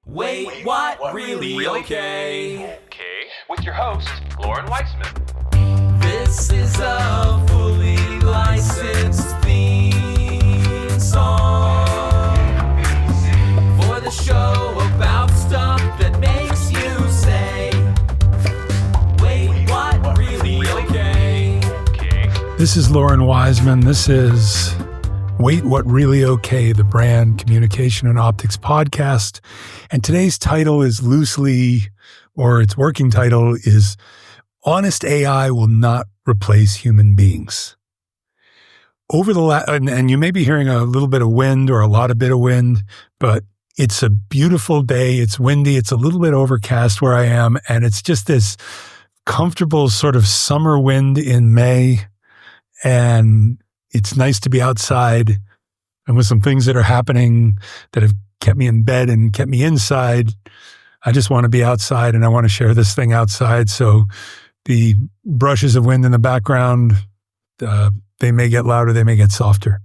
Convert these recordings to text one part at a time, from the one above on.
Wait, what? Really? Okay. Okay, with your host, Loren Weisman. This is a fully licensed theme song for the show about stuff that makes you say, wait, what? Really? Okay. This is Loren Weisman. This is Wait, What Really Okay, the Brand Communication and Optics podcast. And today's title is loosely, or its working title is Honest AI Will Not Replace Human Beings. Over the and you may be hearing a little bit of wind or a lot of bit of wind, but it's a beautiful day. It's windy. It's a little bit overcast where I am. And it's just this comfortable sort of summer wind in May. And it's nice to be outside, and with some things that are happening that have kept me in bed and kept me inside, I just want to be outside and I want to share this thing outside. So the brushes of wind in the background, they may get louder, they may get softer.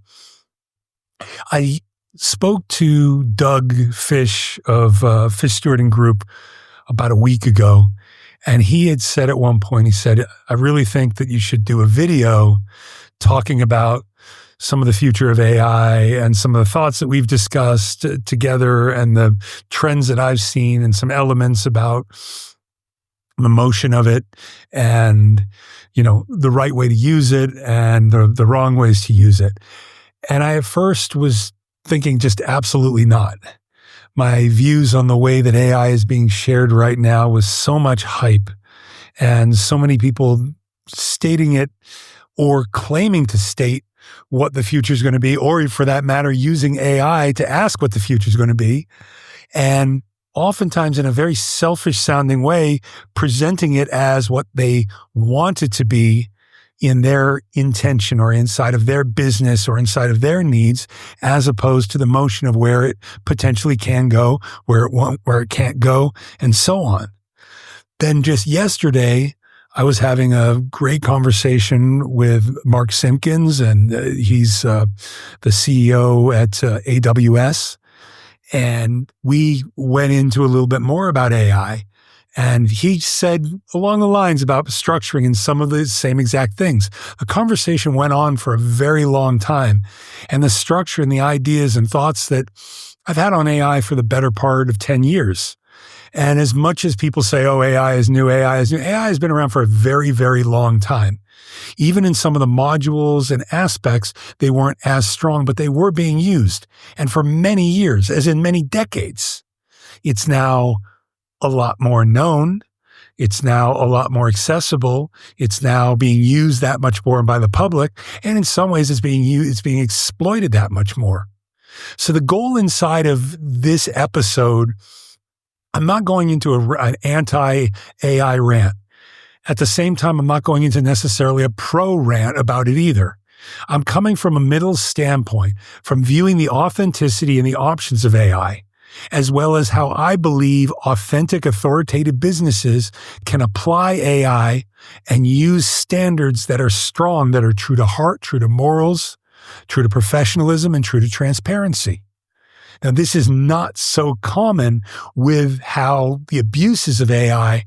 I spoke to Doug Fish of Fish Stewarding Group about a week ago, and he had said at one point, he said, I really think that you should do a video talking about some of the future of AI and some of the thoughts that we've discussed together and the trends that I've seen and some elements about the motion of it and, you know, the right way to use it and the wrong ways to use it. And I at first was thinking just absolutely not. My views on the way that AI is being shared right now was so much hype and so many people stating it or claiming to state what the future is going to be, or for that matter, using AI to ask what the future is going to be. And oftentimes in a very selfish sounding way, presenting it as what they want it to be in their intention or inside of their business or inside of their needs, as opposed to the motion of where it potentially can go, where it can't go, and so on. Then just yesterday, I was having a great conversation with Mark Simpkins, and he's the CEO at AWS. And we went into a little bit more about AI. And he said along the lines about structuring and some of the same exact things. The conversation went on for a very long time. And the structure and the ideas and thoughts that I've had on AI for the better part of 10 years. And as much as people say, oh, AI is new, AI has been around for a very, very long time. Even in some of the modules and aspects, they weren't as strong, but they were being used. And for many years, as in many decades, it's now a lot more known. It's now a lot more accessible. It's now being used that much more by the public. And in some ways, it's being exploited that much more. So the goal inside of this episode, I'm not going into an anti-AI rant. At the same time, I'm not going into necessarily a pro-rant about it either. I'm coming from a middle standpoint, from viewing the authenticity and the options of AI, as well as how I believe authentic, authoritative businesses can apply AI and use standards that are strong, that are true to heart, true to morals, true to professionalism, and true to transparency. Now, this is not so common with how the abuses of AI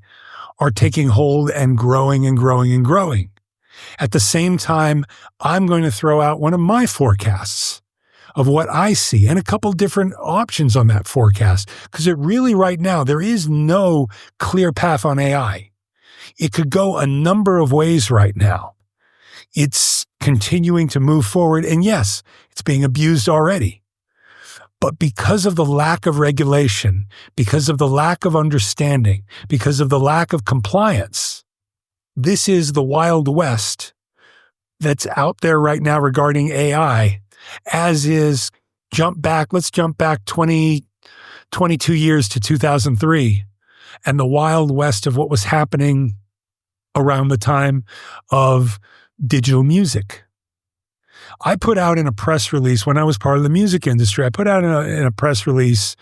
are taking hold and growing and growing and growing. At the same time, I'm going to throw out one of my forecasts of what I see and a couple different options on that forecast, because it really right now, there is no clear path on AI. It could go a number of ways right now. It's continuing to move forward, and yes, it's being abused already. But because of the lack of regulation, because of the lack of understanding, because of the lack of compliance, this is the Wild West that's out there right now regarding AI, as is let's jump back 22 years to 2003, and the Wild West of what was happening around the time of digital music. I put out in a press release when I was part of the music industry. I put out in a press release,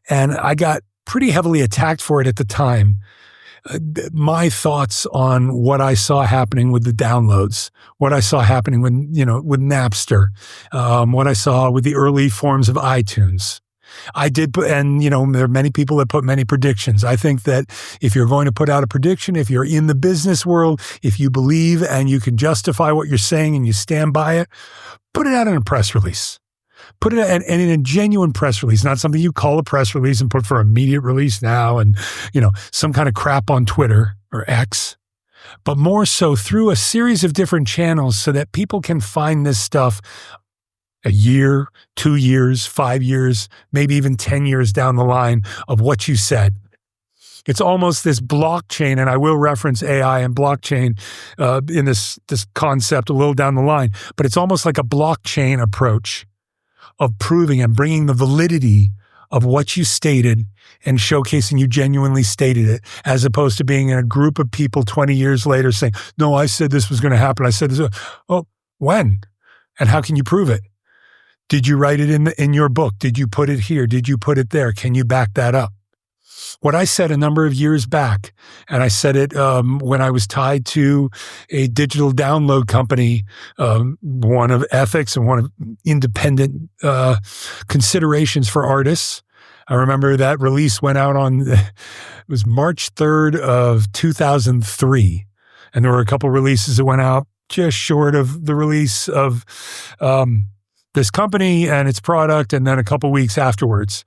and I got pretty heavily attacked for it at the time. My thoughts on what I saw happening with the downloads, what I saw happening with Napster, what I saw with the early forms of iTunes. I did put, and there are many people that put many predictions. I think that if you're going to put out a prediction, if you're in the business world, if you believe and you can justify what you're saying and you stand by it, put it out in a press release. Put it in a genuine press release, not something you call a press release and put for immediate release now and, some kind of crap on Twitter or X, but more so through a series of different channels so that people can find this stuff a year, 2 years, 5 years, maybe even 10 years down the line of what you said. It's almost this blockchain, and I will reference AI and blockchain in this concept a little down the line, but it's almost like a blockchain approach of proving and bringing the validity of what you stated and showcasing you genuinely stated it, as opposed to being in a group of people 20 years later saying, no, I said this was going to happen. I said this. Oh, when? And how can you prove it? Did you write it in your book? Did you put it here? Did you put it there? Can you back that up? What I said a number of years back, and I said it when I was tied to a digital download company, one of ethics and one of independent considerations for artists. I remember that release went out it was March 3rd of 2003. And there were a couple releases that went out just short of the release of this company and its product, and then a couple weeks afterwards.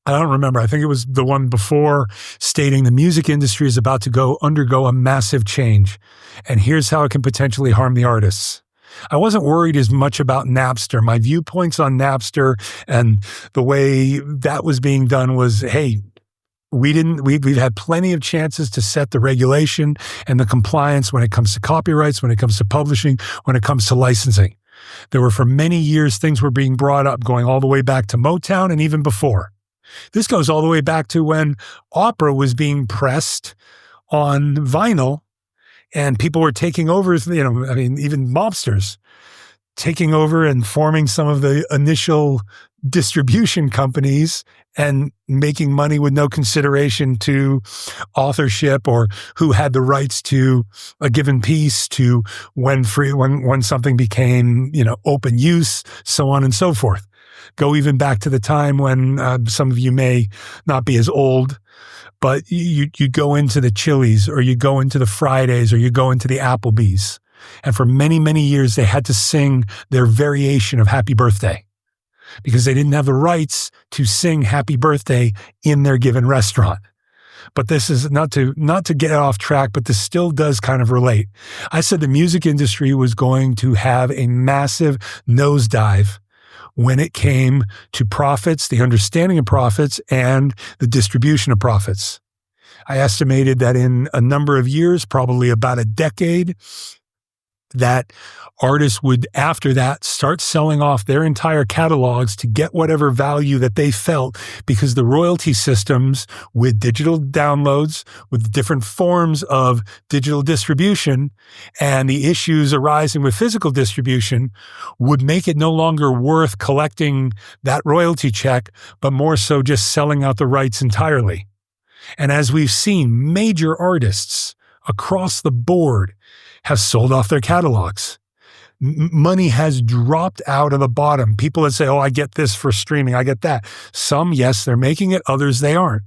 I don't remember. I think it was the one before, stating the music industry is about to undergo a massive change, and here's how it can potentially harm the artists. I wasn't worried as much about Napster. My viewpoints on Napster and the way that was being done was, hey, we've had plenty of chances to set the regulation and the compliance when it comes to copyrights, when it comes to publishing, when it comes to licensing. There were, for many years, things were being brought up, going all the way back to Motown and even before. This goes all the way back to when opera was being pressed on vinyl and people were taking over, even mobsters taking over and forming some of the initial distribution companies and making money with no consideration to authorship or who had the rights to a given piece, to when something became, open use, so on and so forth. Go even back to the time when some of you may not be as old, but you go into the Chili's or you go into the Fridays or you go into the Applebee's. And for many, many years, they had to sing their variation of Happy Birthday because they didn't have the rights to sing Happy Birthday in their given restaurant. But this is not to get off track, but this still does kind of relate. I said the music industry was going to have a massive nosedive when it came to profits, the understanding of profits, and the distribution of profits. I estimated that in a number of years, probably about a decade, that artists would, after that, start selling off their entire catalogs to get whatever value that they felt, because the royalty systems with digital downloads, with different forms of digital distribution, and the issues arising with physical distribution would make it no longer worth collecting that royalty check, but more so just selling out the rights entirely. And as we've seen, major artists across the board have sold off their catalogs. Money has dropped out of the bottom. People that say, oh, I get this for streaming, I get that. Some, yes, they're making it. Others, they aren't.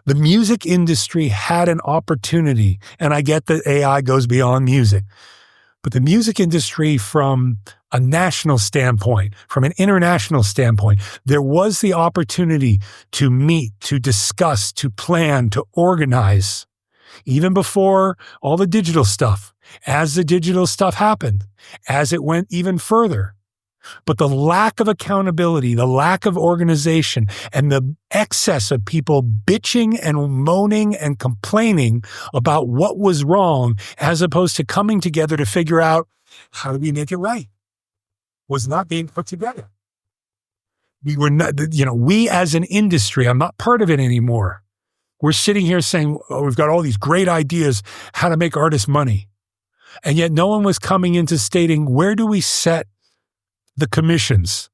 The music industry had an opportunity, and I get that AI goes beyond music. But the music industry, from a national standpoint, from an international standpoint, there was the opportunity to meet, to discuss, to plan, to organize, even before all the digital stuff. As the digital stuff happened, as it went even further. But the lack of accountability, the lack of organization, and the excess of people bitching and moaning and complaining about what was wrong, as opposed to coming together to figure out, how do we make it right, was not being put together. We were not, we as an industry, I'm not part of it anymore. We're sitting here saying, oh, we've got all these great ideas, how to make artists money. And yet no one was coming into stating, where do we set the commissions?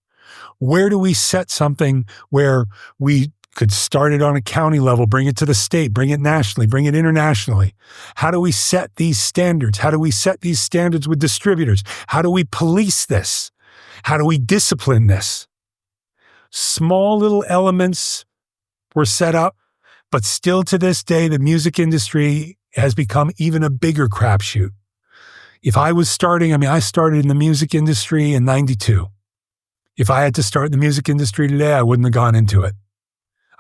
Where do we set something where we could start it on a county level, bring it to the state, bring it nationally, bring it internationally? How do we set these standards? How do we set these standards with distributors? How do we police this? How do we discipline this? Small little elements were set up, but still to this day, the music industry has become even a bigger crapshoot. If I was starting, I started in the music industry in 92. If I had to start in the music industry today, I wouldn't have gone into it.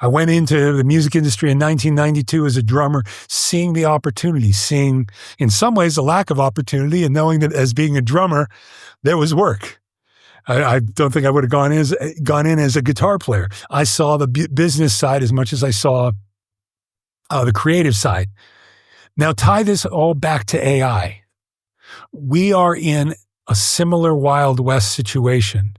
I went into the music industry in 1992 as a drummer, seeing the opportunity, seeing in some ways the lack of opportunity, and knowing that as being a drummer, there was work. I don't think I would have gone in as a guitar player. I saw the business side as much as I saw the creative side. Now tie this all back to AI. We are in a similar Wild West situation.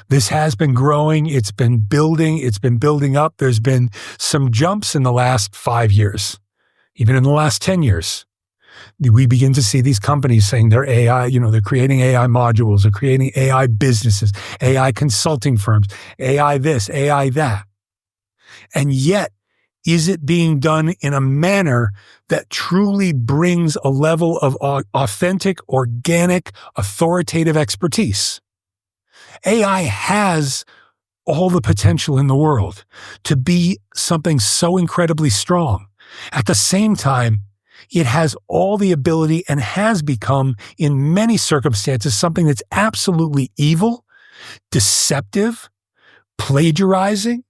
This has been growing. It's been building up. There's been some jumps in the last 5 years, even in the last 10 years. We begin to see these companies saying they're AI, they're creating AI modules, they're creating AI businesses, AI consulting firms, AI this, AI that. And yet, is it being done in a manner that truly brings a level of authentic, organic, authoritative expertise? AI has all the potential in the world to be something so incredibly strong. At the same time, it has all the ability and has become, in many circumstances, something that's absolutely evil, deceptive, plagiarizing,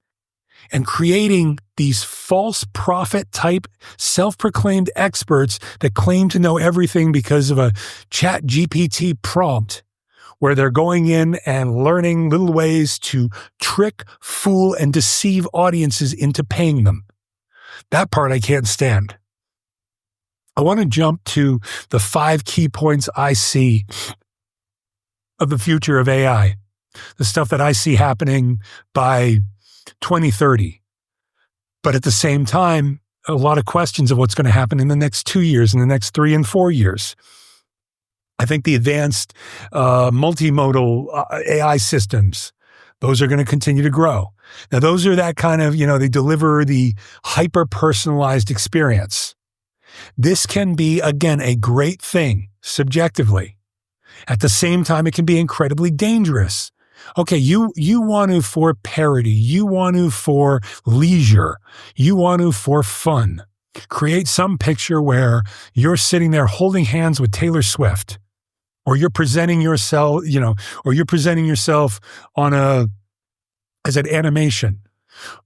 and creating these false prophet type self-proclaimed experts that claim to know everything because of a chat GPT prompt, where they're going in and learning little ways to trick, fool, and deceive audiences into paying them. That part I can't stand. I want to jump to the 5 key points I see of the future of AI, the stuff that I see happening by 2030. But at the same time, a lot of questions of what's going to happen in the next 2 years, in the next 3 and 4 years. I think the advanced multimodal AI systems, those are going to continue to grow. Now, those are that kind of, they deliver the hyper-personalized experience. This can be, again, a great thing subjectively. At the same time, it can be incredibly dangerous. Okay, you want to for parody, you want to for leisure, you want to for fun. Create some picture where you're sitting there holding hands with Taylor Swift, or you're presenting yourself, on as an animation,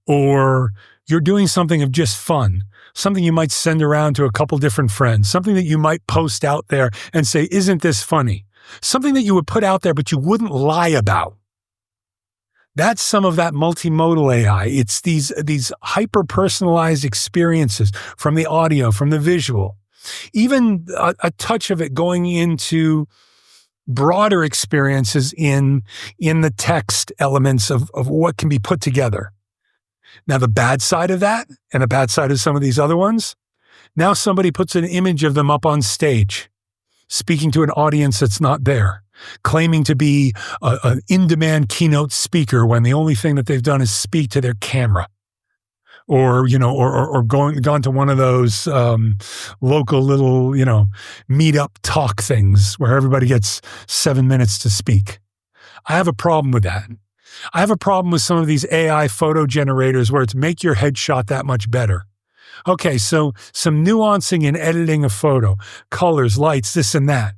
or you're doing something of just fun, something you might send around to a couple different friends, something that you might post out there and say, isn't this funny? Something that you would put out there, but you wouldn't lie about. That's some of that multimodal AI. It's these hyper-personalized experiences from the audio, from the visual, even a touch of it going into broader experiences in the text elements of what can be put together. Now, the bad side of that, and the bad side of some of these other ones, now somebody puts an image of them up on stage, speaking to an audience that's not there, claiming to be an in-demand keynote speaker when the only thing that they've done is speak to their camera, or gone to one of those local little meetup talk things where everybody gets 7 minutes to speak. I have a problem with that. I have a problem with some of these AI photo generators where it's make your headshot that much better. Okay, so some nuancing and editing a photo, colors, lights, this and that.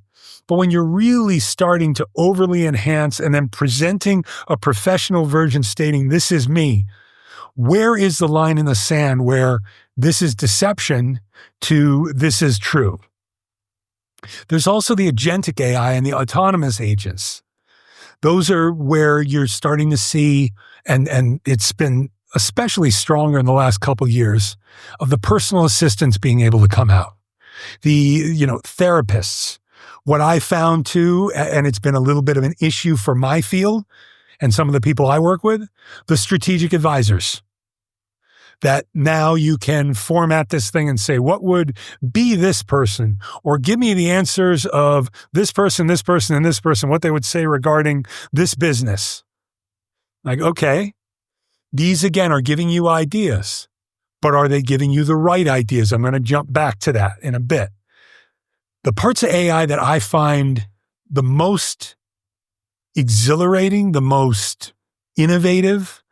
But when you're really starting to overly enhance and then presenting a professional version stating, this is me, where is the line in the sand where this is deception to this is true? There's also the agentic AI and the autonomous agents. Those are where you're starting to see, and it's been especially stronger in the last couple of years, of the personal assistants being able to come out. The, therapists. What I found too, and it's been a little bit of an issue for my field and some of the people I work with, the strategic advisors. That now you can format this thing and say, what would be this person? Or give me the answers of this person, and this person, what they would say regarding this business. Like, okay, these again are giving you ideas, but are they giving you the right ideas? I'm going to jump back to that in a bit. The parts of AI that I find the most exhilarating, the most innovative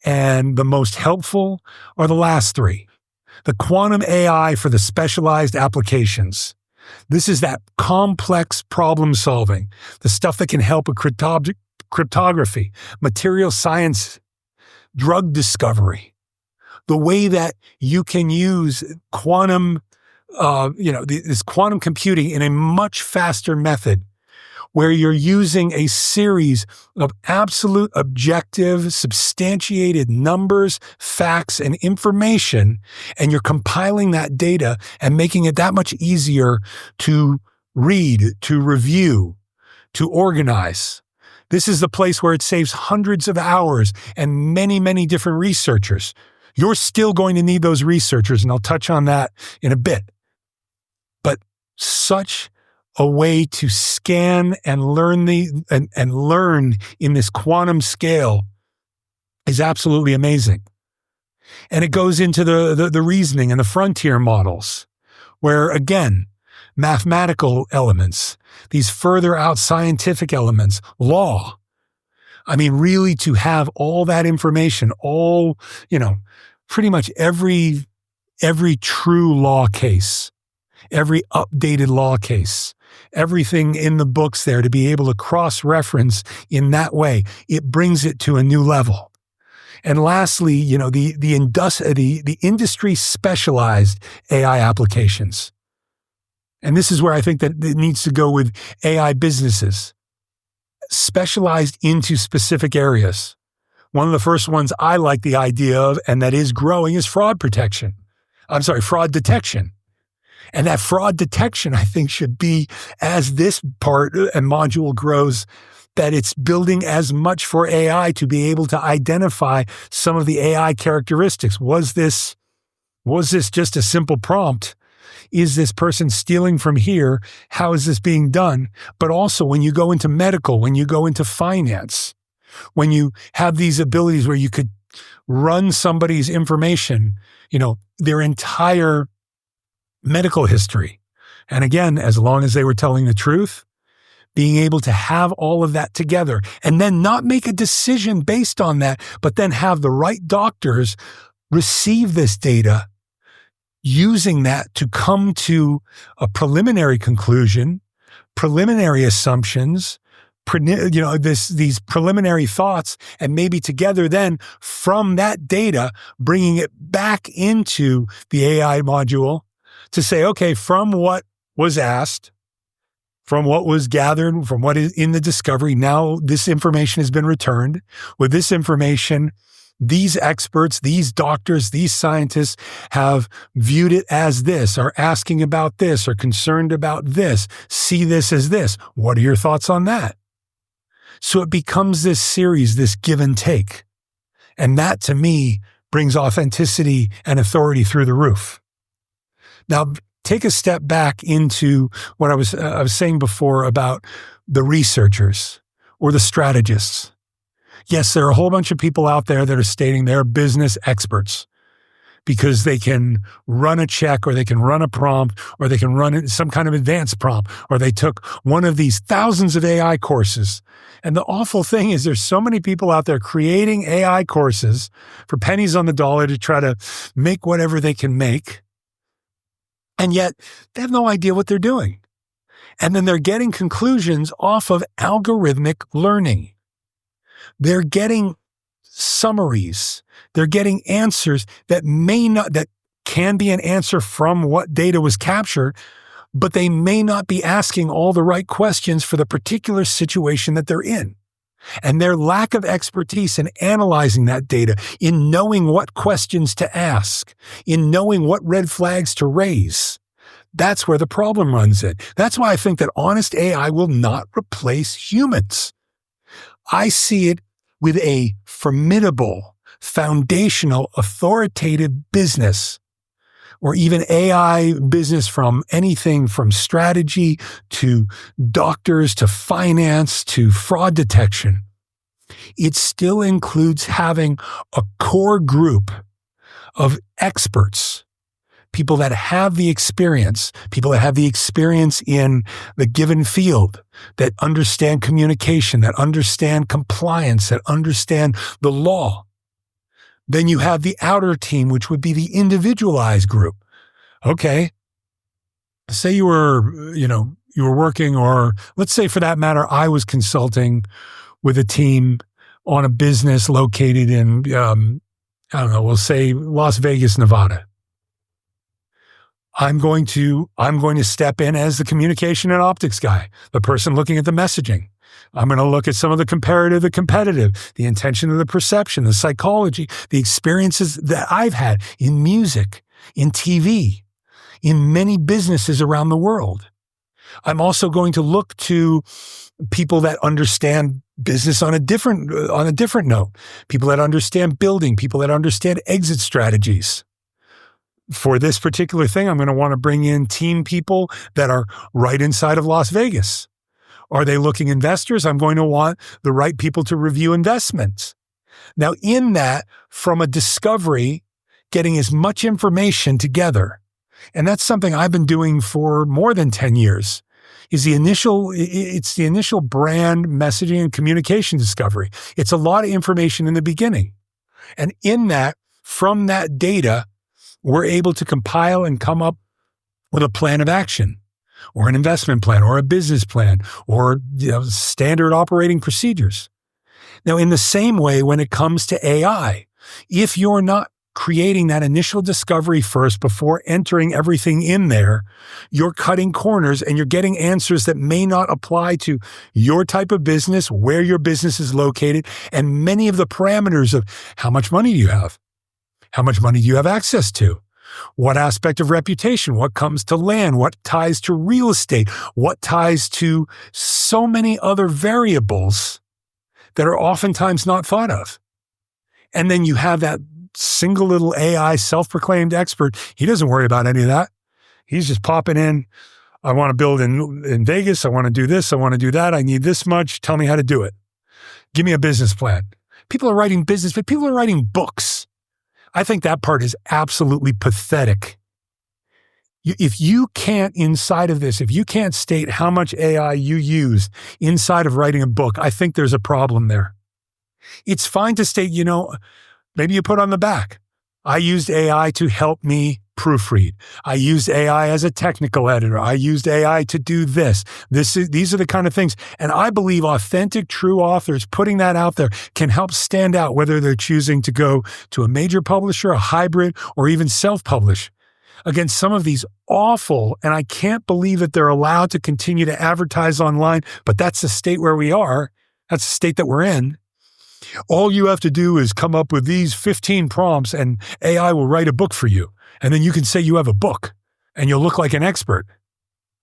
and the most helpful are the last three. The quantum AI for the specialized applications. This is that complex problem solving, the stuff that can help with cryptography, material science, drug discovery, the way that you can use quantum, this quantum computing in a much faster method, where you're using a series of absolute, objective, substantiated numbers, facts, and information, and you're compiling that data and making it that much easier to read, to review, to organize. This is the place where it saves hundreds of hours and many, many different researchers. You're still going to need those researchers, and I'll touch on that in a bit. But such a way to scan and learn learn in this quantum scale is absolutely amazing. And it goes into the reasoning and the frontier models, where again, mathematical elements, these further out scientific elements, law. I mean, really to have all that information, pretty much every true law case, every updated law case, everything in the books there, to be able to cross-reference in that way, it brings it to a new level. And lastly, the industry specialized AI applications. And this is where I think that it needs to go with AI businesses, specialized into specific areas. One of the first ones I like the idea of, and that is growing, is fraud detection. And that fraud detection, I think, should be, as this part and module grows, that it's building as much for AI to be able to identify some of the AI characteristics. Was this just a simple prompt? Is this person stealing from here? How is this being done? But also when you go into medical, when you go into finance, when you have these abilities where you could run somebody's information, their entire medical history. And again, as long as they were telling the truth, being able to have all of that together and then not make a decision based on that, but then have the right doctors receive this data, using that to come to a preliminary conclusion, preliminary assumptions, these preliminary thoughts, and maybe together then from that data, bringing it back into the AI module to say, okay, from what was asked, from what was gathered, from what is in the discovery, now this information has been returned. With this information, these experts, these doctors, these scientists have viewed it as this, are asking about this, are concerned about this, see this as this. What are your thoughts on that? So it becomes this series, this give and take. And that, to me, brings authenticity and authority through the roof. Now, take a step back into what I was saying before about the researchers or the strategists. Yes, there are a whole bunch of people out there that are stating they're business experts because they can run a check, or they can run a prompt, or they can run some kind of advanced prompt, or they took one of these thousands of AI courses. And the awful thing is there's so many people out there creating AI courses for pennies on the dollar to try to make whatever they can make. And yet they have no idea what they're doing. And then they're getting conclusions off of algorithmic learning. They're getting summaries. They're getting answers that can be an answer from what data was captured, but they may not be asking all the right questions for the particular situation that they're in. And their lack of expertise in analyzing that data, in knowing what questions to ask, in knowing what red flags to raise, that's where the problem runs in. That's why I think that honest AI will not replace humans. I see it with a formidable, foundational, authoritative business, or even AI business, from anything from strategy to doctors to finance to fraud detection. It still includes having a core group of experts people that have the experience in the given field, that understand communication, that understand compliance, that understand the law. Then you have the outer team, which would be the individualized group. Okay. Say you were working, or let's say for that matter, I was consulting with a team on a business located in, we'll say Las Vegas, Nevada. I'm going to step in as the communication and optics guy, the person looking at the messaging. I'm going to look at some of the comparative, the competitive, the intention of the perception, the psychology, the experiences that I've had in music, in TV, in many businesses around the world. I'm also going to look to people that understand business on a different note, people that understand building, people that understand exit strategies. For this particular thing, I'm going to want to bring in team people that are right inside of Las Vegas. Are they looking investors? I'm going to want the right people to review investments. Now, in that, from a discovery, getting as much information together, and that's something I've been doing for more than 10 years, it's the initial brand messaging and communication discovery. It's a lot of information in the beginning. And in that, from that data, we're able to compile and come up with a plan of action, or an investment plan, or a business plan, or standard operating procedures. Now, in the same way, when it comes to AI, if you're not creating that initial discovery first before entering everything in there, you're cutting corners and you're getting answers that may not apply to your type of business, where your business is located, and many of the parameters of how much money do you have? How much money do you have access to? What aspect of reputation? What comes to land? What ties to real estate? What ties to so many other variables that are oftentimes not thought of? And then you have that single little AI self-proclaimed expert. He doesn't worry about any of that. He's just popping in. I want to build in Vegas. I want to do this. I want to do that. I need this much. Tell me how to do it. Give me a business plan. People are writing business, but people are writing books. I think that part is absolutely pathetic. If you can't, inside of this, if you can't state how much AI you use inside of writing a book, I think there's a problem there. It's fine to state, maybe you put on the back, I used AI to help me proofread. I used AI as a technical editor. I used AI to do this. These are the kind of things. And I believe authentic, true authors putting that out there can help stand out, whether they're choosing to go to a major publisher, a hybrid, or even self-publish. Against some of these awful, and I can't believe that they're allowed to continue to advertise online, but that's the state where we are. That's the state that we're in. All you have to do is come up with these 15 prompts and AI will write a book for you. And then you can say you have a book and you'll look like an expert.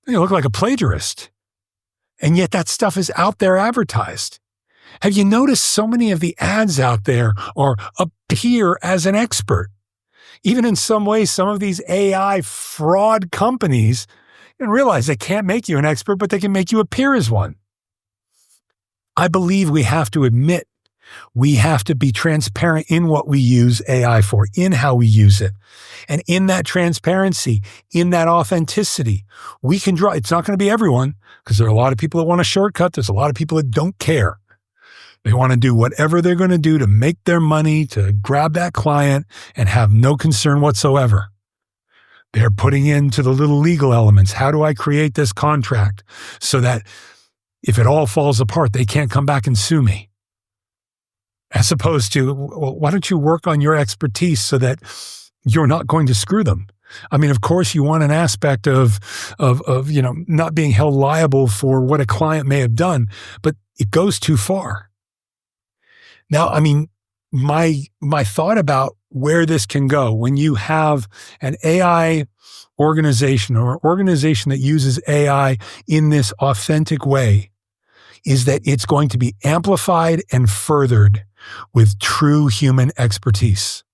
You'll look like a plagiarist. And yet that stuff is out there advertised. Have you noticed so many of the ads out there are appear as an expert? Even in some ways, some of these AI fraud companies can realize they can't make you an expert, but they can make you appear as one. I believe we have to admit we have to be transparent in what we use AI for, in how we use it. And in that transparency, in that authenticity, we can draw. It's not going to be everyone, because there are a lot of people that want a shortcut. There's a lot of people that don't care. They want to do whatever they're going to do to make their money, to grab that client, and have no concern whatsoever. They're putting into the little legal elements. How do I create this contract so that if it all falls apart, they can't come back and sue me? As opposed to, well, why don't you work on your expertise so that you're not going to screw them? I mean, of course, you want an aspect of not being held liable for what a client may have done, but it goes too far. Now, I mean, my thought about where this can go when you have an AI organization or an organization that uses AI in this authentic way is that it's going to be amplified and furthered with true human expertise.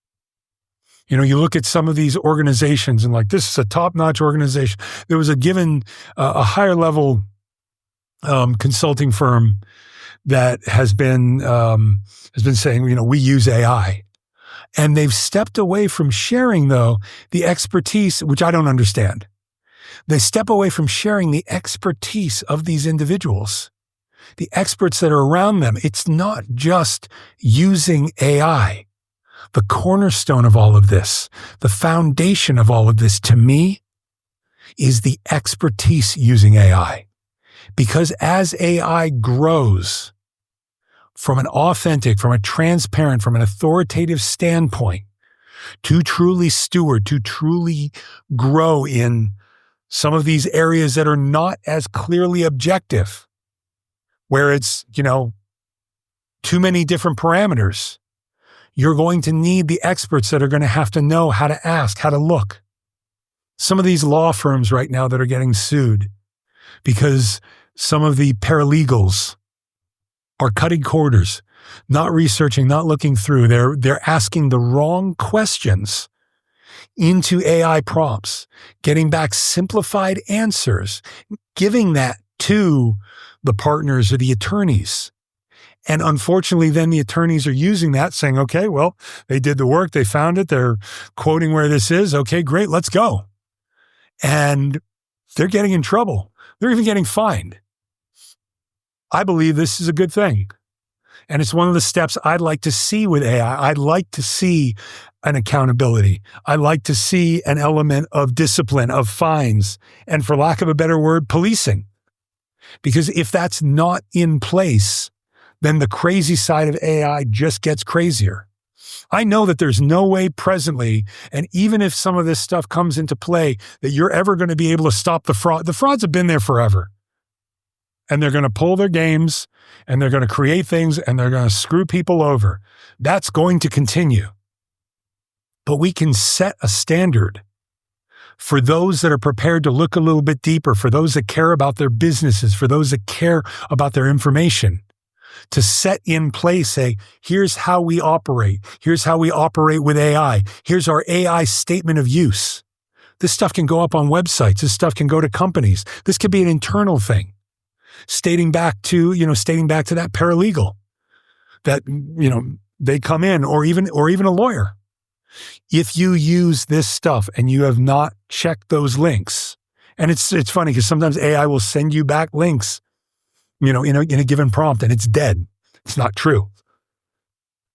You look at some of these organizations and this is a top-notch organization. There was a higher level consulting firm that has been saying, we use AI. And they've stepped away from sharing, though, the expertise, which I don't understand. They step away from sharing the expertise of these individuals, the experts that are around them. It's not just using AI. The cornerstone of all of this, the foundation of all of this, to me, is the expertise using AI. Because as AI grows from an authentic, from a transparent, from an authoritative standpoint, to truly steward, to truly grow in some of these areas that are not as clearly objective, where it's, too many different parameters, you're going to need the experts that are going to have to know how to ask, how to look. Some of these law firms right now that are getting sued because some of the paralegals are cutting corners, not researching, not looking through. They're asking the wrong questions into AI prompts, getting back simplified answers, giving that to the partners or the attorneys. And unfortunately, then the attorneys are using that, saying, okay, well, they did the work, they found it, they're quoting where this is. Okay, great, let's go. And they're getting in trouble. They're even getting fined. I believe this is a good thing. And it's one of the steps I'd like to see with AI. I'd like to see an accountability. I'd like to see an element of discipline, of fines, and for lack of a better word, policing. Because if that's not in place, then the crazy side of AI just gets crazier. I know that there's no way presently, and even if some of this stuff comes into play, that you're ever going to be able to stop the fraud. The frauds have been there forever. And they're going to pull their games, and they're going to create things, and they're going to screw people over. That's going to continue. But we can set a standard for those that are prepared to look a little bit deeper, for those that care about their businesses, for those that care about their information, to set in place here's how we operate. Here's how we operate with AI. Here's our AI statement of use. This stuff can go up on websites. This stuff can go to companies. This could be an internal thing. Stating back to that paralegal that, they come in, or even a lawyer. If you use this stuff and you have not checked those links, and it's funny because sometimes AI will send you back links, in a given prompt, and it's dead. It's not true.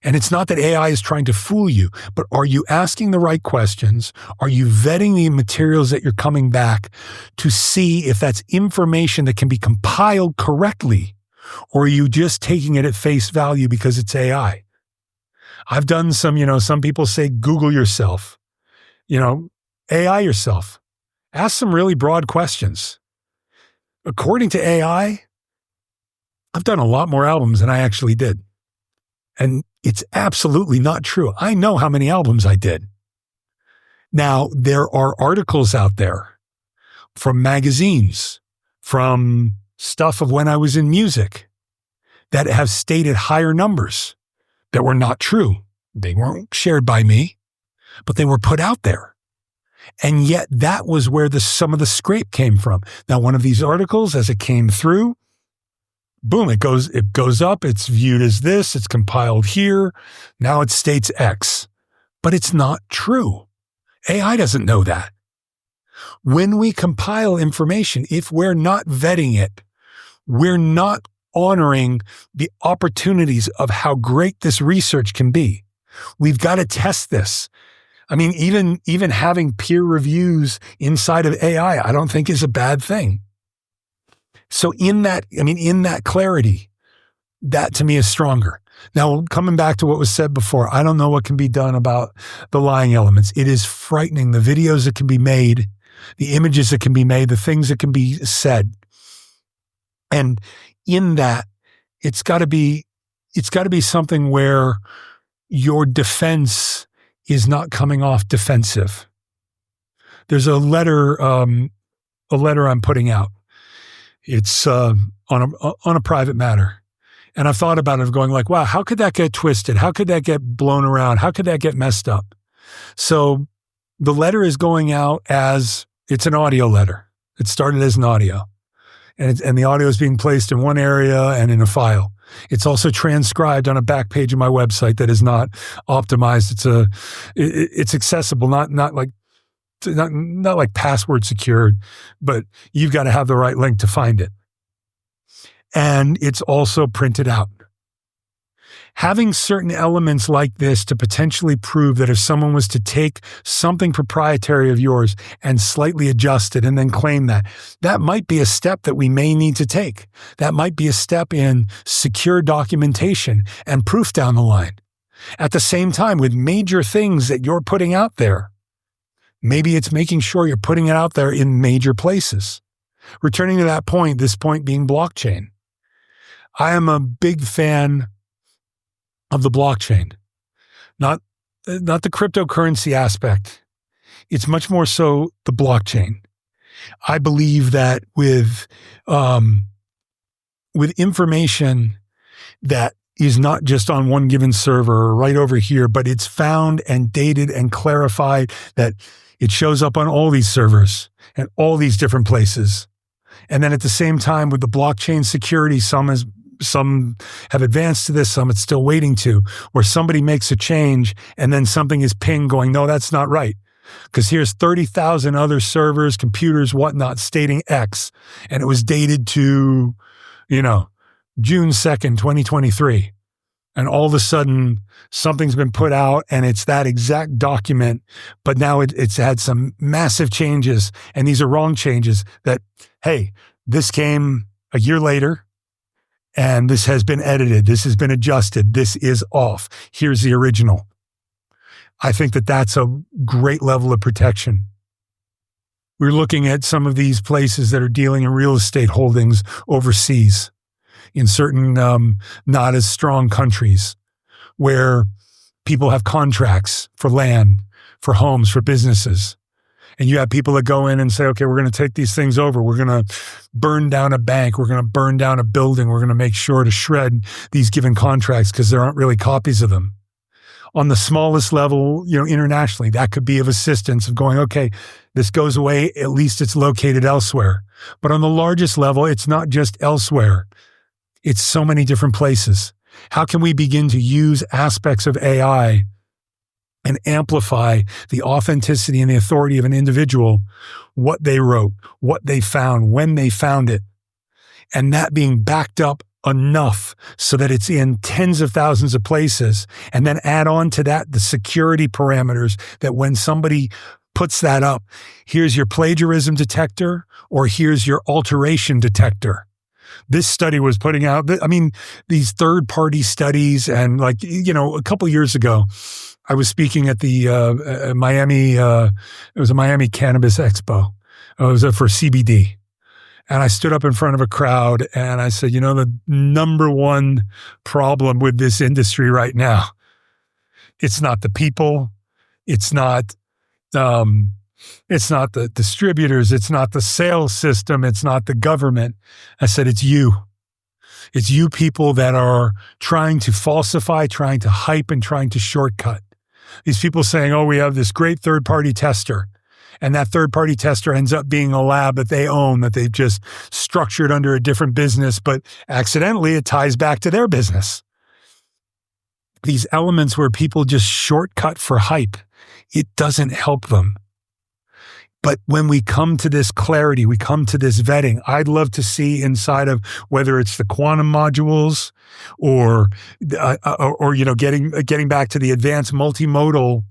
And it's not that AI is trying to fool you, but are you asking the right questions? Are you vetting the materials that you're coming back to see if that's information that can be compiled correctly? Or are you just taking it at face value because it's AI? I've done some people say, Google yourself, AI yourself. Ask some really broad questions. According to AI, I've done a lot more albums than I actually did. And it's absolutely not true. I know how many albums I did. Now, there are articles out there from magazines, from stuff of when I was in music, that have stated higher numbers that were not true. They weren't shared by me, but they were put out there. And yet that was where some of the scrape came from. Now, one of these articles, as it came through, boom, it goes up, it's viewed as this, it's compiled here, now it states X. But it's not true. AI doesn't know that. When we compile information, if we're not vetting it, we're not honoring the opportunities of how great this research can be. We've got to test this. I mean, even having peer reviews inside of AI, I don't think is a bad thing. So in that clarity, that to me is stronger. Now, coming back to what was said before, I don't know what can be done about the lying elements. It is frightening. The videos that can be made, the images that can be made, the things that can be said. And in that, it's got to be something where your defense is not coming off defensive. There's a letter I'm putting out. It's on a private matter. And I've thought about it going like, wow, how could that get twisted? How could that get blown around? How could that get messed up? So the letter is going out as, it's an audio letter. It started as an audio. And the audio is being placed in one area and in a file. It's also transcribed on a back page of my website that is not optimized. It's accessible, not like password secured, but you've got to have the right link to find it. And it's also printed out. Having certain elements like this to potentially prove that if someone was to take something proprietary of yours and slightly adjust it and then claim that might be a step that we may need to take. That might be a step in secure documentation and proof down the line. At the same time, with major things that you're putting out there, maybe it's making sure you're putting it out there in major places. Returning to that point, this point being blockchain. I am a big fan of the blockchain, not the cryptocurrency aspect. It's much more so the blockchain. I believe that with information that is not just on one given server or right over here, but it's found and dated and clarified, that it shows up on all these servers and all these different places. And then at the same time with the blockchain security, some have advanced to this, some it's still waiting to, where somebody makes a change and then something is pinged going, no, that's not right. Because here's 30,000 other servers, computers, whatnot, stating X. And it was dated to, June 2nd, 2023. And all of a sudden, something's been put out and it's that exact document, but now it's had some massive changes. And these are wrong changes that, hey, this came a year later. And this has been edited. This has been adjusted. This is off. Here's the original. I think that that's a great level of protection. We're looking at some of these places that are dealing in real estate holdings overseas in certain not as strong countries where people have contracts for land, for homes, for businesses. And you have people that go in and say, okay, we're going to take these things over. We're going to burn down a bank. We're going to burn down a building. We're going to make sure to shred these given contracts because there aren't really copies of them. On the smallest level, internationally, that could be of assistance of going, okay, this goes away. At least it's located elsewhere. But on the largest level, it's not just elsewhere. It's so many different places. How can we begin to use aspects of AI and amplify the authenticity and the authority of an individual, what they wrote, what they found, when they found it, and that being backed up enough so that it's in tens of thousands of places, and then add on to that the security parameters that when somebody puts that up, here's your plagiarism detector or here's your alteration detector. This study was putting out, these third-party studies, and a couple years ago, I was speaking at the Miami, it was a Miami Cannabis Expo. It was for CBD. And I stood up in front of a crowd and I said, the number one problem with this industry right now, it's not the people, it's not the distributors, it's not the sales system, it's not the government. I said, it's you. It's you people that are trying to falsify, trying to hype, and trying to shortcut. These people saying, oh, we have this great third-party tester. And that third-party tester ends up being a lab that they own, that they've just structured under a different business, but accidentally it ties back to their business. These elements where people just shortcut for hype, it doesn't help them. But when we come to this clarity, we come to this vetting, I'd love to see inside of whether it's the quantum modules or getting back to the advanced multimodal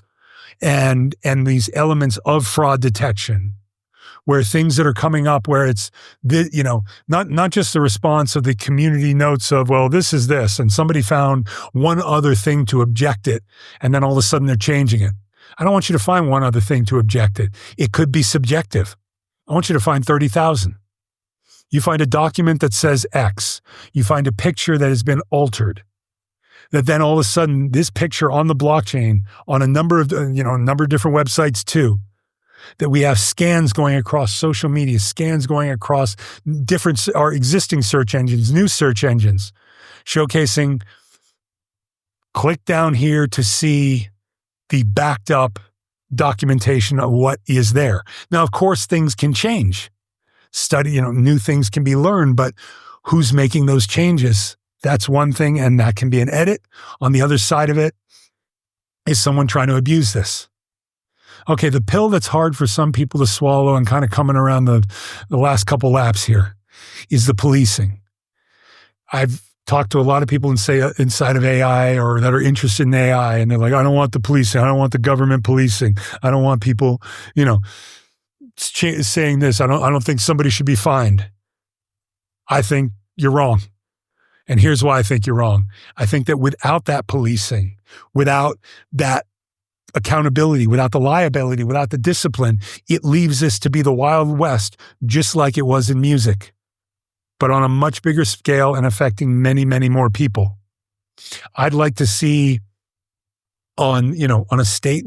and these elements of fraud detection, where things that are coming up, where it's not just the response of the community notes of, well, this is this, and somebody found one other thing to object it, and then all of a sudden they're changing it. I don't want you to find one other thing to object it. It could be subjective. I want you to find 30,000. You find a document that says X. You find a picture that has been altered. That then all of a sudden, this picture on the blockchain, on a number of different websites too, that we have scans going across social media, scans going across our existing search engines, new search engines, showcasing, click down here to see the backed up documentation of what is there. Now, of course, things can change. New things can be learned, but who's making those changes? That's one thing, and that can be an edit. On the other side of it is someone trying to abuse this. Okay, the pill that's hard for some people to swallow and kind of coming around the last couple laps here is the policing. I've talked to a lot of people inside of AI or that are interested in AI, and they're like, I don't want the policing. I don't want the government policing. I don't want people, saying this. I don't think somebody should be fined. I think you're wrong. And here's why I think you're wrong. I think that without that policing, without that accountability, without the liability, without the discipline, it leaves this to be the Wild West, just like it was in music, but on a much bigger scale and affecting many, many more people. I'd like to see on a state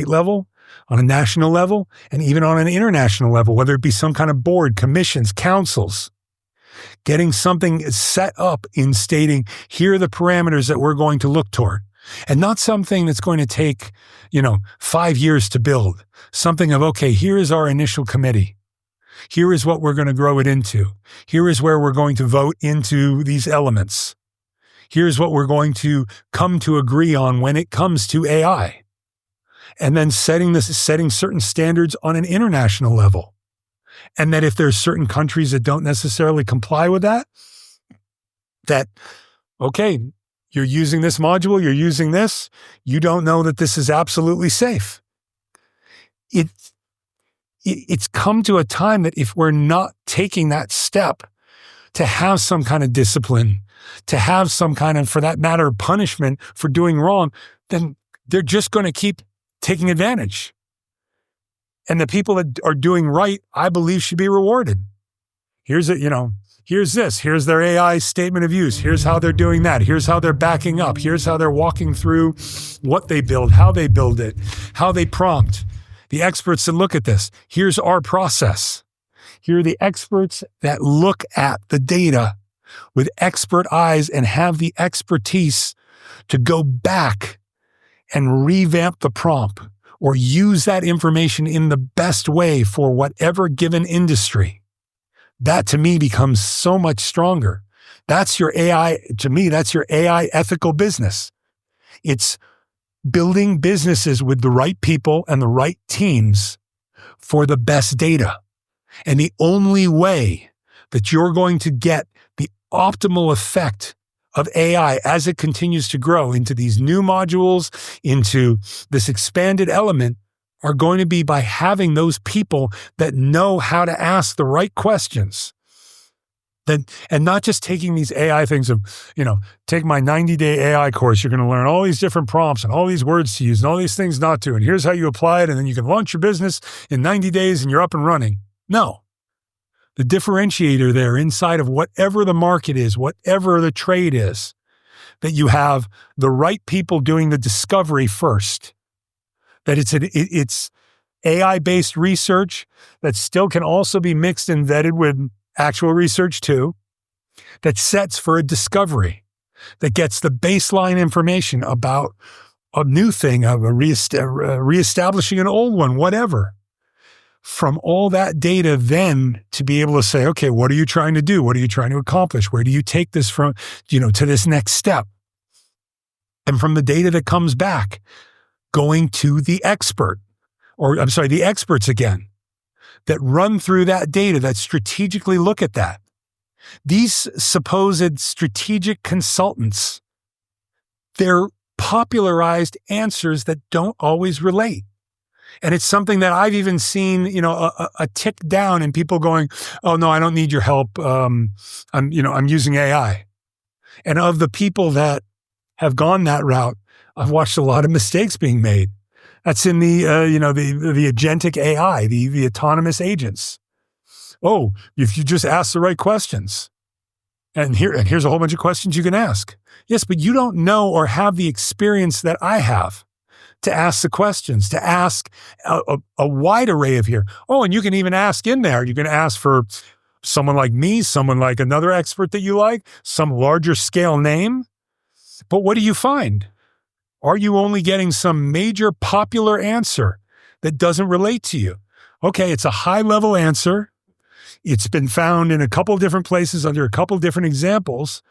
level, on a national level, and even on an international level, whether it be some kind of board, commissions, councils, getting something set up in stating, here are the parameters that we're going to look toward. And not something that's going to take, 5 years to build. Something of, okay, here is our initial committee. Here is what we're going to grow it into. Here is where we're going to vote into these elements. Here's what we're going to come to agree on when it comes to AI. And then setting certain standards on an international level. And that if there's certain countries that don't necessarily comply with that, okay, you're using this module, you're using this, you don't know that this is absolutely safe. It's come to a time that if we're not taking that step to have some kind of discipline, to have some kind of, for that matter, punishment for doing wrong, then they're just going to keep taking advantage. And the people that are doing right, I believe, should be rewarded. Here's this. Here's their AI statement of use. Here's how they're doing that. Here's how they're backing up. Here's how they're walking through what they build, how they build it, how they prompt. The experts that look at this. Here's our process. Here are the experts that look at the data with expert eyes and have the expertise to go back and revamp the prompt or use that information in the best way for whatever given industry. That to me becomes so much stronger. That's your AI, to me, that's your AI ethical business. It's building businesses with the right people and the right teams for the best data. And the only way that you're going to get the optimal effect of AI as it continues to grow into these new modules, into this expanded element, are going to be by having those people that know how to ask the right questions. And not just taking these AI things of, take my 90-day AI course. You're going to learn all these different prompts and all these words to use and all these things not to. And here's how you apply it. And then you can launch your business in 90 days and you're up and running. No. The differentiator there inside of whatever the market is, whatever the trade is, that you have the right people doing the discovery first. That it's AI-based research that still can also be mixed and vetted with actual research too, that sets for a discovery, that gets the baseline information about a new thing, reestablishing an old one, whatever. From all that data then to be able to say, okay, what are you trying to do? What are you trying to accomplish? Where do you take this from, to this next step? And from the data that comes back, going to the the experts again, that run through that data, that strategically look at that. These supposed strategic consultants, they're popularized answers that don't always relate. And it's something that I've even seen, a tick down in people going, oh no, I don't need your help. I'm using AI. And of the people that have gone that route, I've watched a lot of mistakes being made. That's in the agentic AI, the autonomous agents. Oh, if you just ask the right questions. And here's a whole bunch of questions you can ask. Yes, but you don't know or have the experience that I have to ask the questions, to ask a wide array of here. Oh, and you can even ask in there. You can ask for someone like me, someone like another expert that you like, some larger scale name. But what do you find? Are you only getting some major popular answer that doesn't relate to you? Okay, it's a high level answer. It's been found in a couple different places under a couple different examples,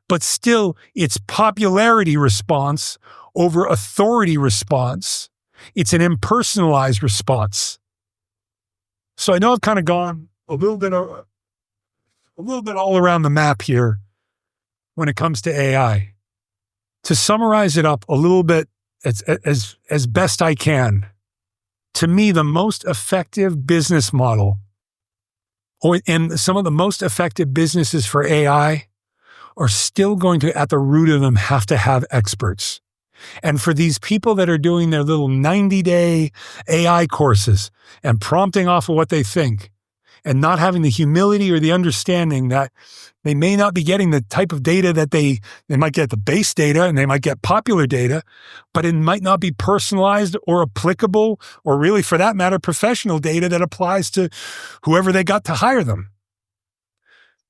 but still its popularity response over authority response, it's an impersonalized response. So I know I've kind of gone a little bit all around the map here when it comes to AI. To summarize it up a little bit as best I can, to me, the most effective business model and some of the most effective businesses for AI are still going to, at the root of them, have to have experts. And for these people that are doing their little 90-day AI courses and prompting off of what they think and not having the humility or the understanding that they may not be getting the type of data that they might get the base data and they might get popular data, but it might not be personalized or applicable or really, for that matter, professional data that applies to whoever they got to hire them.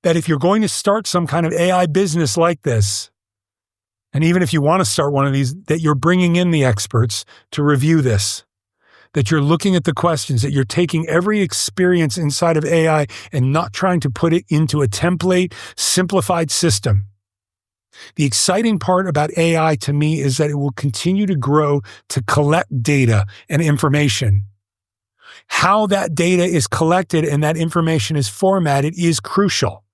That if you're going to start some kind of AI business like this, and even if you want to start one of these, that you're bringing in the experts to review this, that you're looking at the questions, that you're taking every experience inside of AI and not trying to put it into a template, simplified system. The exciting part about AI to me is that it will continue to grow to collect data and information. How that data is collected and that information is formatted is crucial.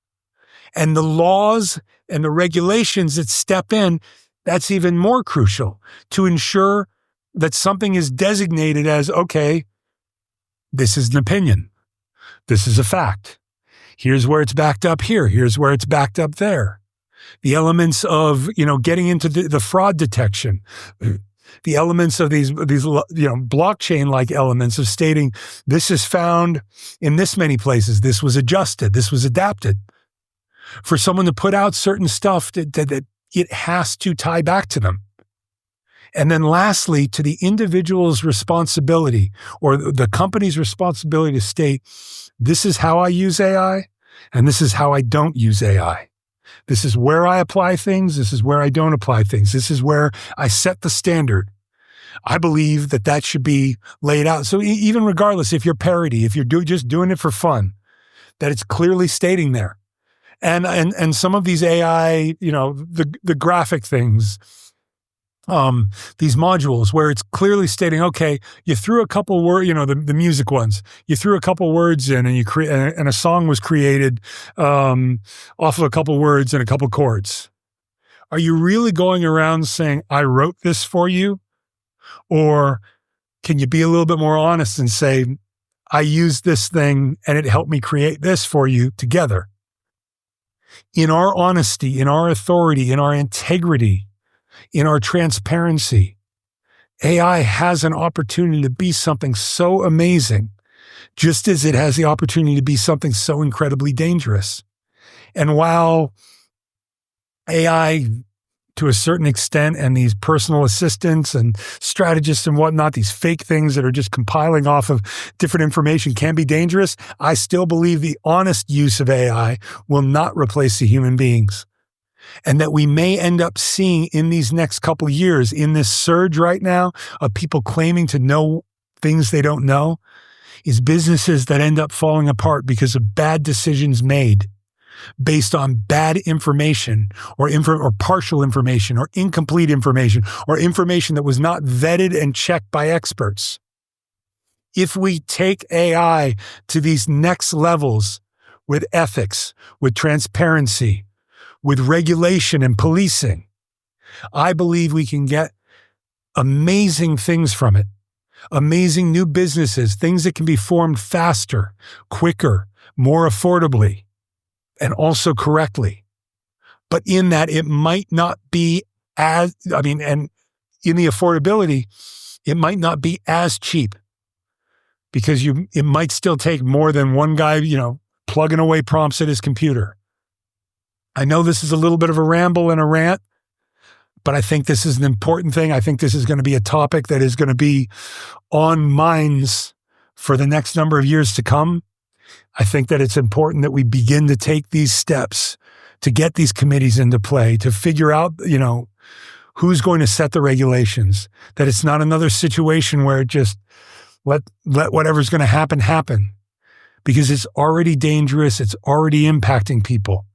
And the laws and the regulations that step in, that's even more crucial to ensure that something is designated as, okay, this is an opinion. This is a fact. Here's where it's backed up here. Here's where it's backed up there. The elements of, getting into the fraud detection, the elements of these blockchain-like elements of stating this is found in this many places. This was adjusted. This was adapted. For someone to put out certain stuff that it has to tie back to them. And then lastly, to the individual's responsibility or the company's responsibility to state, this is how I use AI and this is how I don't use AI. This is where I apply things. This is where I don't apply things. This is where I set the standard. I believe that should be laid out. So even regardless, if you're parody, if you're just doing it for fun, that it's clearly stating there. And some of these AI, the graphic things, these modules where it's clearly stating, okay, you threw a couple words, the music ones, you threw a couple words in and and a song was created off of a couple words and a couple chords. Are you really going around saying, I wrote this for you? Or can you be a little bit more honest and say, I used this thing and it helped me create this for you together? In our honesty, in our authority, in our integrity, in our transparency, AI has an opportunity to be something so amazing, just as it has the opportunity to be something so incredibly dangerous. And while AI, to a certain extent, and these personal assistants and strategists and whatnot, these fake things that are just compiling off of different information can be dangerous, I still believe the honest use of AI will not replace the human beings. And that we may end up seeing in these next couple of years, in this surge right now of people claiming to know things they don't know, is businesses that end up falling apart because of bad decisions made based on bad information or partial information or incomplete information or information that was not vetted and checked by experts. If we take AI to these next levels with ethics, with transparency, with regulation and policing, I believe we can get amazing things from it. Amazing new businesses, things that can be formed faster, quicker, more affordably, and also correctly. But in that, it might not be and in the affordability, it might not be as cheap because it might still take more than one guy, plugging away prompts at his computer. I know this is a little bit of a ramble and a rant, but I think this is an important thing. I think this is going to be a topic that is going to be on minds for the next number of years to come. I think that it's important that we begin to take these steps to get these committees into play, to figure out, who's going to set the regulations, that it's not another situation where it just let whatever's going to happen. because it's already dangerous. It's already impacting people.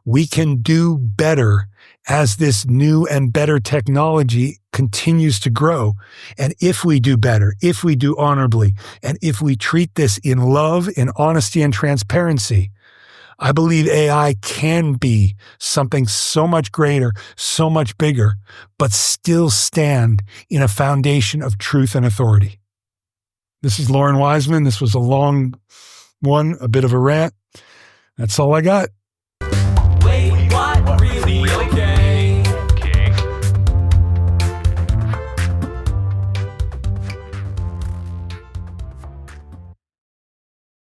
We can do better as this new and better technology continues to grow. And if we do better, if we do honorably, and if we treat this in love, in honesty, and transparency, I believe AI can be something so much greater, so much bigger, but still stand in a foundation of truth and authority. This is Loren Weisman. This was a long one, a bit of a rant. That's all I got.